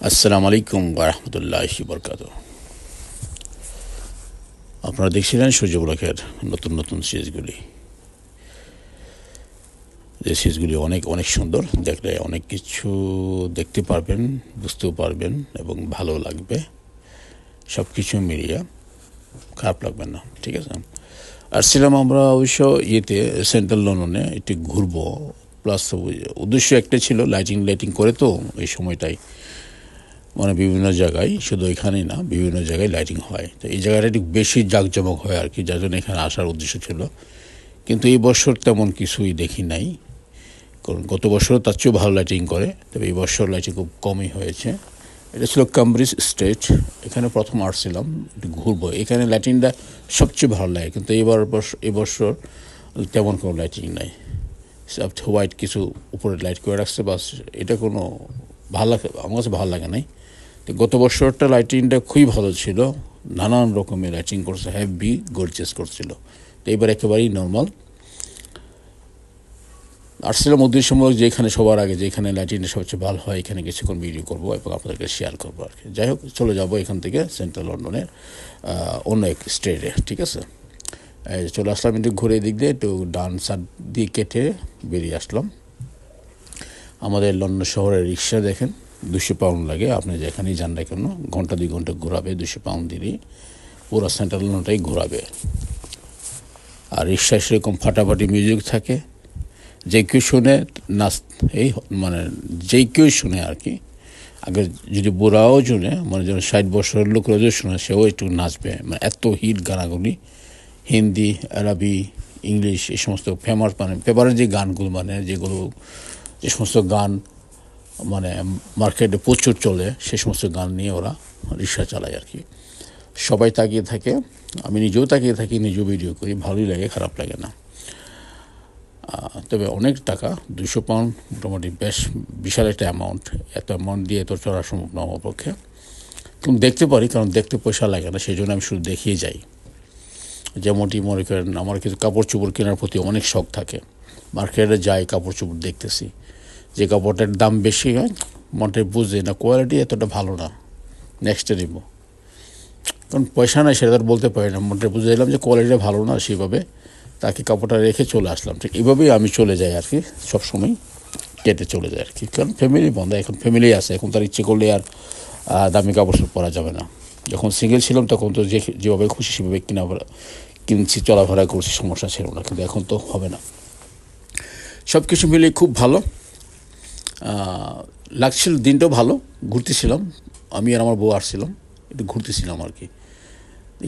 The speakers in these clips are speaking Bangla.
আসসালামু আলাইকুম ওয়া রাহমাতুল্লাহি ওয়া বারাকাতুহু। আপনারা দেখছিলেন সূর্য ব্লকের নতুন নতুন সিরিজগুলি। যে সিরিজগুলি অনেক অনেক সুন্দর, দেখলে অনেক কিছু দেখতে পারবেন, বুঝতেও পারবেন এবং ভালো লাগবে। সব কিছু মিলিয়ে খারাপ লাগবে না, ঠিক আছে। আসছিলাম আমরা অবশ্য সেন্ট্রাল লন্ডনে একটু ঘুরবো, প্লাস উদ্দেশ্য একটা ছিল লাইটিং করে তো এই সময়টাই মানে বিভিন্ন জায়গায়, শুধু এখানেই না, বিভিন্ন জায়গায় লাইটিং হয়। তো এই জায়গাটা একটু বেশি জাঁকজমক হয় আর কি, যার জন্য এখানে আসার উদ্দেশ্য ছিল। কিন্তু এই বছর তেমন কিছুই দেখি নাই, কারণ গত বছরও তার চেয়েও ভালো লাইটিং করে, তবে এই বছর লাইটিং খুব কমই হয়েছে। এটা ছিল ক্যামব্রিজ স্ট্রিট, এখানে প্রথম আসছিলাম, একটু ঘুরবো। এখানে লাইটিংটা সবচেয়ে ভালো লাগে, কিন্তু এবছর তেমন কোনো লাইটিং নাই। হোয়াইট কিছু উপরে লাইট করে রাখছে, বাস। এটা কোনো ভালো লাগে, আমার কাছে ভালো লাগে নাই। গত বছরটা লাইটিংটা খুবই ভালো ছিল, নানান রকমের লাইটিং করছে, হেভি গর্জিয়াস করছিল। তো এবার একেবারেই নর্মাল। আসছিলাম উদ্দেশ্যমূলক যেখানে সবার আগে যেখানে লাইটিংটা সবচেয়ে ভালো হয়, এখানে কিছুক্ষণ ভিডিও করবো এবং আপনাদেরকে শেয়ার করবো আর কি। যাই হোক, চলে যাবো এখান থেকে সেন্ট্রাল লন্ডনের অন্য এক স্ট্রিটে, ঠিক আছে। চলে আসলাম, একটু ঘুরে দিক দিয়ে একটু ডান সাইড দিয়ে কেটে বেরিয়ে আসলাম। আমাদের লন্ডন শহরের রিক্সা দেখেন, 200 পাউন্ড লাগে। আপনি যেখানেই যান না কেন, ঘন্টা 2 ঘন্টা ঘোরাবে, 200 পাউন্ড দিলেই পুরো সেন্ট্রাল লন্ডনটাই ঘোরাবে। আর রিক্সায় সেরকম ফাটাফাটি মিউজিক থাকে, যে কেউ শুনে নাচ, এই মানে যে কেউ শুনে আর কি। আগে যদি বুড়াও শুনে, মানে যেন 60 বছরের লোকরা যদি শুনে, সেও একটু নাচবে। মানে এত হিট গানাগুলি, হিন্দি, আরবি, ইংলিশ, এই সমস্ত ফেমাস, মানে পেপারের যে গানগুলো, মানে যে সমস্ত গান মানে মার্কেটে প্রচুর চলে, সে সমস্ত গান নিয়ে ওরা রিক্সা চালায় আর কি। সবাই তাকিয়ে থাকে, আমি নিজেও তাকিয়ে থাকি, নিজেও ভিডিও করি, ভালোই লাগে, খারাপ লাগে না। তবে অনেক টাকা, 200 পাউন্ড মোটামুটি বেশ বিশাল একটা অ্যামাউন্ট। এত অ্যামাউন্ট দিয়ে তো চড়া সম্ভব না আমার পক্ষে। কিন্তু দেখতে পারি, কারণ দেখতে পয়সা লাগে না, সেই জন্য আমি শুধু দেখিয়ে যাই। যেমনটি মনে করেন, আমার কিছু কাপড় চোপড় কেনার প্রতি অনেক শখ থাকে। মার্কেটে যাই, কাপড় চোপড় দেখতেছি, যে কাপড়টার দাম বেশি হয়, মনটা বুঝে না কোয়ালিটি এতটা ভালো না, নেক্সটে নিব। কারণ পয়সা নাই, সেটা আর বলতে পারি না। মনটা বুঝে এলাম যে কোয়ালিটিটা ভালো না, সেভাবে তাকে কাপড়টা রেখে চলে আসলাম। ঠিক এইভাবেই আমি চলে যাই আর কি, সবসময় কেটে চলে যায় আর কি। কারণ ফ্যামিলি বন্ধ, এখন ফ্যামিলি আছে, এখন তার ইচ্ছে করলে আর দামি কাপড় পরা যাবে না। যখন সিঙ্গেল ছিলাম তখন তো যেভাবে খুশি সেভাবে কিনছি, চলাফেরা করছি, সমস্যা ছিল না। কিন্তু এখন তো হবে না। সব কিছু মিলিয়ে খুব ভালো লাগছিল, দিনটাও ভালো। ঘুরতেছিলাম, আমি আর আমার বউ আসছিলাম, একটু ঘুরতেছিলাম আর কি।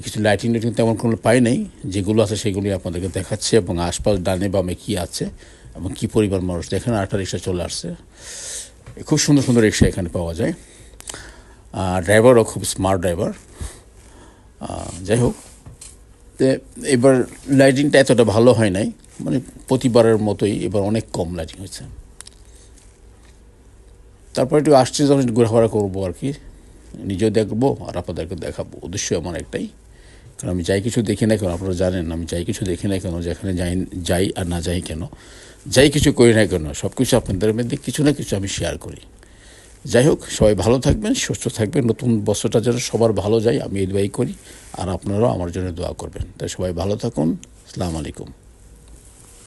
কিছু লাইটিং তেমন কোনো পাই নাই, যেগুলো আছে সেগুলি আপনাদেরকে দেখাচ্ছে, এবং আশপাশ ডানে বামে কী আছে এবং কী পরিবার মানুষ। দেখেন আরেকটা রিক্সা চলে আসছে, খুব সুন্দর সুন্দর রিক্সা এখানে পাওয়া যায়। ড্রাইভারও খুব স্মার্ট ড্রাইভার। যাই হোক, তো এবার লাইটিংটা এতটা ভালো হয় নাই, মানে প্রতিবারের মতোই এবার অনেক কম লাইটিং হয়েছে। তারপর একটু আসছে, যখন একটু ঘোরাফেরা করবো আর কি, নিজেও দেখবো আর আপনাদেরকে দেখাবো। উদ্দেশ্য আমার একটাই, কারণ আমি যাই কিছু দেখি না কেন, আপনারা জানেন আমি যাই কিছু দেখি না কেন, যেখানে যাই আর না যাই কেন, যাই কিছু করি না কেন, সব কিছু আপনাদের মধ্যে কিছু না কিছু আমি শেয়ার করি। যাই হোক, সবাই ভালো থাকবেন, সুস্থ থাকবেন। নতুন বছরটা যেন সবার ভালো যায়, আমি এই দোয়াই করি। আর আপনারাও আমার জন্য দোয়া করবেন। তাই সবাই ভালো থাকুন। আসসালামু আলাইকুম।